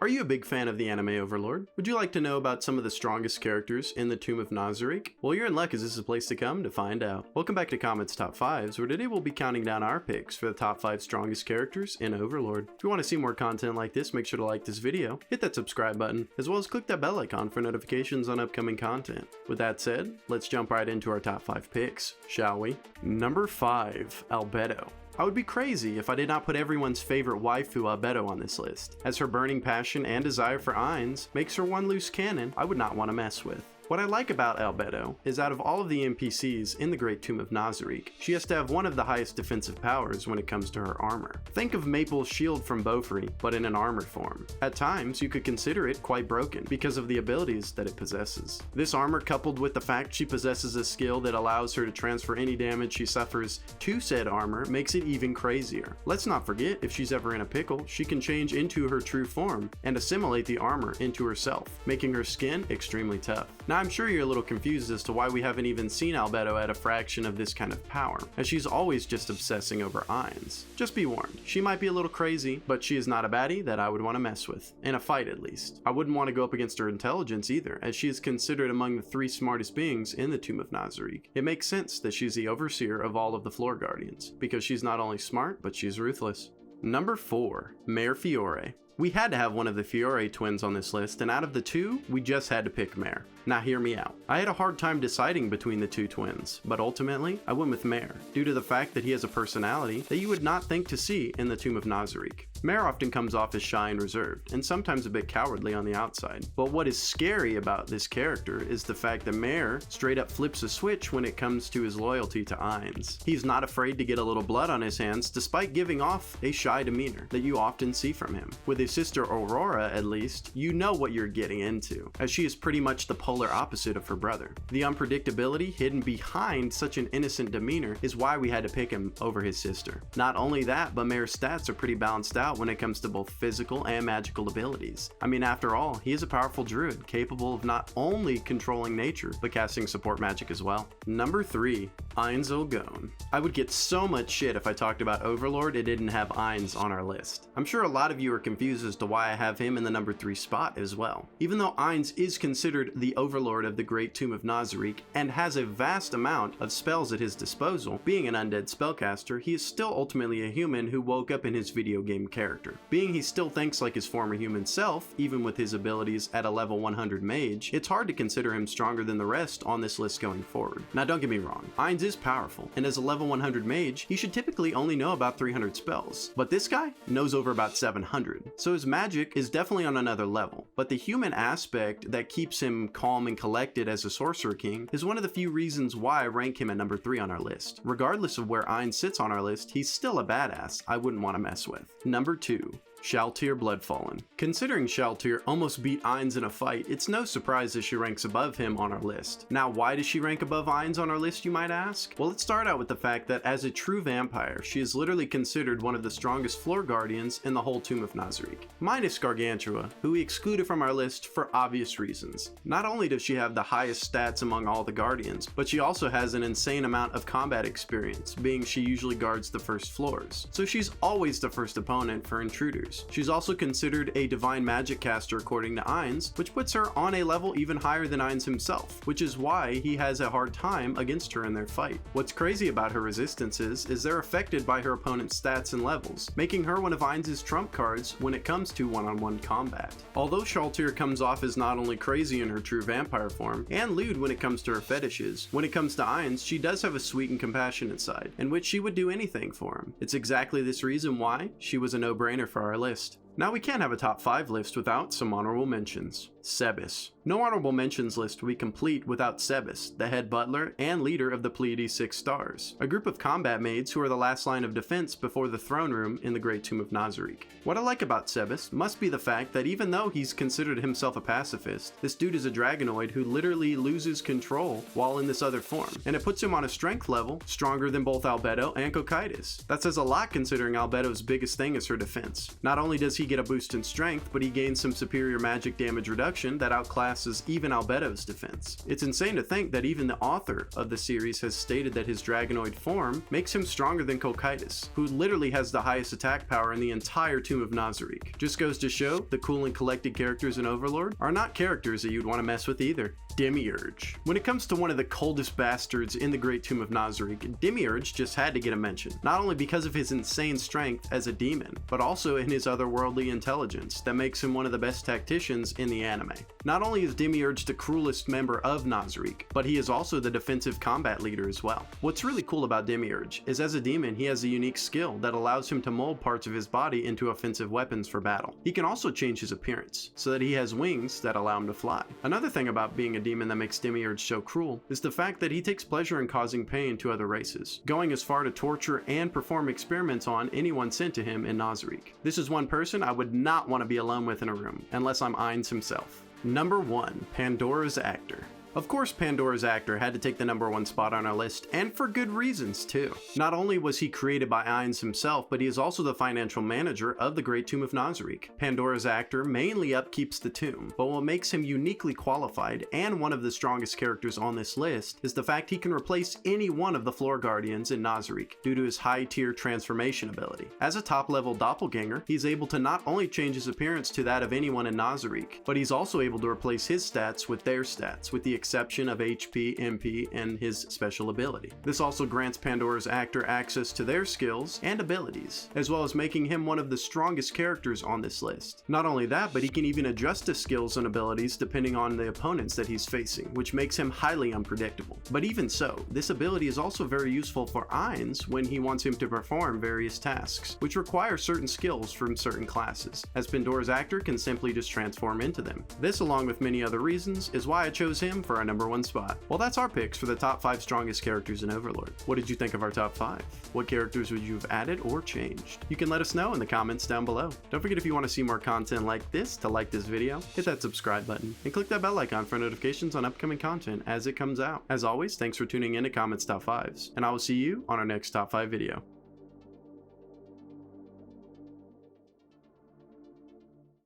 Are you a big fan of the anime Overlord? Would you like to know about some of the strongest characters in the Tomb of Nazarick? Well, you're in luck, as this is a place to come to find out. Welcome back to Comet's Top 5s, where today we'll be counting down our picks for the top 5 strongest characters in Overlord. If you want to see more content like this, make sure to like this video, hit that subscribe button, as well as click that bell icon for notifications on upcoming content. With that said, let's jump right into our top 5 picks, shall we? Number 5, Albedo. I would be crazy if I did not put everyone's favorite waifu Albedo on this list, as her burning passion and desire for Ainz makes her one loose cannon I would not want to mess with. What I like about Albedo is out of all of the NPCs in the Great Tomb of Nazarick, she has to have one of the highest defensive powers when it comes to her armor. Think of Maple's shield from Beaufry, but in an armored form. At times, you could consider it quite broken because of the abilities that it possesses. This armor, coupled with the fact she possesses a skill that allows her to transfer any damage she suffers to said armor, makes it even crazier. Let's not forget, if she's ever in a pickle, she can change into her true form and assimilate the armor into herself, making her skin extremely tough. Now, I'm sure you're a little confused as to why we haven't even seen Albedo at a fraction of this kind of power, as she's always just obsessing over Ainz. Just be warned, she might be a little crazy, but she is not a baddie that I would want to mess with, in a fight at least. I wouldn't want to go up against her intelligence either, as she is considered among the 3 smartest beings in the Tomb of Nazarick. It makes sense that she's the overseer of all of the Floor Guardians, because she's not only smart, but she's ruthless. Number 4, Mare Fiore. We had to have one of the Fiore twins on this list, and out of the 2, we just had to pick Mare. Now hear me out. I had a hard time deciding between the 2 twins, but ultimately, I went with Mare, due to the fact that he has a personality that you would not think to see in the Tomb of Nazarick. Mare often comes off as shy and reserved, and sometimes a bit cowardly on the outside. But what is scary about this character is the fact that Mare straight up flips a switch when it comes to his loyalty to Ainz. He's not afraid to get a little blood on his hands despite giving off a shy demeanor that you often see from him. With his sister Aurora, at least, you know what you're getting into, as she is pretty much the polar opposite of her brother. The unpredictability hidden behind such an innocent demeanor is why we had to pick him over his sister. Not only that, but Mare's stats are pretty balanced out when it comes to both physical and magical abilities. I mean, after all, he is a powerful druid, capable of not only controlling nature, but casting support magic as well. Number 3, Ainz O'Gone. I would get so much shit if I talked about Overlord and didn't have Ainz on our list. I'm sure a lot of you are confused as to why I have him in the number 3 spot as well. Even though Ainz is considered the Overlord of the Great Tomb of Nazarick and has a vast amount of spells at his disposal, being an undead spellcaster, he is still ultimately a human who woke up in his video game character. Being he still thinks like his former human self, even with his abilities at a level 100 mage, it's hard to consider him stronger than the rest on this list going forward. Now don't get me wrong, Ainz is powerful, and as a level 100 mage, he should typically only know about 300 spells, but this guy knows over about 700, so his magic is definitely on another level. But the human aspect that keeps him calm and collected as a sorcerer king is one of the few reasons why I rank him at number 3 on our list. Regardless of where Ainz sits on our list, he's still a badass I wouldn't want to mess with. Number 2, Shaltir Bloodfallen. Considering Shaltir almost beat Ainz in a fight, it's no surprise that she ranks above him on our list. Now, why does she rank above Ainz on our list, you might ask? Well, let's start out with the fact that as a true vampire, she is literally considered one of the strongest floor guardians in the whole Tomb of Nazarick, minus Gargantua, who we excluded from our list for obvious reasons. Not only does she have the highest stats among all the guardians, but she also has an insane amount of combat experience, being she usually guards the first floors. So she's always the first opponent for intruders. She's also considered a divine magic caster according to Ainz, which puts her on a level even higher than Ainz himself, which is why he has a hard time against her in their fight. What's crazy about her resistances is they're affected by her opponent's stats and levels, making her one of Ainz's trump cards when it comes to one-on-one combat. Although Shaltir comes off as not only crazy in her true vampire form, and lewd when it comes to her fetishes, when it comes to Ainz, she does have a sweet and compassionate side, in which she would do anything for him. It's exactly this reason why she was a no-brainer for our list. Now we can't have a top 5 list without some honorable mentions. Sebas. No honorable mentions list will be complete without Sebas, the head butler and leader of the Pleiades 6 Stars, a group of combat maids who are the last line of defense before the throne room in the Great Tomb of Nazarick. What I like about Sebas must be the fact that even though he's considered himself a pacifist, this dude is a dragonoid who literally loses control while in this other form, and it puts him on a strength level stronger than both Albedo and Cocytus. That says a lot considering Albedo's biggest thing is her defense. Not only does he he get a boost in strength, but he gains some superior magic damage reduction that outclasses even Albedo's defense. It's insane to think that even the author of the series has stated that his dragonoid form makes him stronger than Cocytus, who literally has the highest attack power in the entire Tomb of Nazarick. Just goes to show the cool and collected characters in Overlord are not characters that you'd want to mess with either. Demiurge. When it comes to one of the coldest bastards in the Great Tomb of Nazarick, Demiurge just had to get a mention, not only because of his insane strength as a demon, but also in his otherworldly intelligence that makes him one of the best tacticians in the anime. Not only is Demiurge the cruelest member of Nazarick, but he is also the defensive combat leader as well. What's really cool about Demiurge is as a demon he has a unique skill that allows him to mold parts of his body into offensive weapons for battle. He can also change his appearance, so that he has wings that allow him to fly. Another thing about being a demon that makes Demiurge so cruel is the fact that he takes pleasure in causing pain to other races, going as far to torture and perform experiments on anyone sent to him in Nazarick. This is one person I would not want to be alone with in a room, unless I'm Ainz himself. Number 1. Pandora's Actor. Of course, Pandora's Actor had to take the number 1 spot on our list, and for good reasons too. Not only was he created by Ainz himself, but he is also the financial manager of the Great Tomb of Nazarick. Pandora's Actor mainly upkeeps the tomb, but what makes him uniquely qualified and one of the strongest characters on this list is the fact he can replace any one of the floor guardians in Nazarick due to his high tier transformation ability. As a top level doppelganger, he's able to not only change his appearance to that of anyone in Nazarick, but he's also able to replace his stats with their stats, with the exception of HP, MP, and his special ability. This also grants Pandora's Actor access to their skills and abilities, as well as making him one of the strongest characters on this list. Not only that, but he can even adjust his skills and abilities depending on the opponents that he's facing, which makes him highly unpredictable. But even so, this ability is also very useful for Ainz when he wants him to perform various tasks, which require certain skills from certain classes, as Pandora's Actor can simply just transform into them. This, along with many other reasons, is why I chose him for our number 1 spot. Well, that's our picks for the top 5 strongest characters in Overlord. What did you think of our top 5? What characters would you have added or changed? You can let us know in the comments down below. Don't forget, if you want to see more content like this, to like this video, hit that subscribe button, and click that bell icon for notifications on upcoming content as it comes out. As always, thanks for tuning in to Comet's Top 5s, and I will see you on our next top 5 video.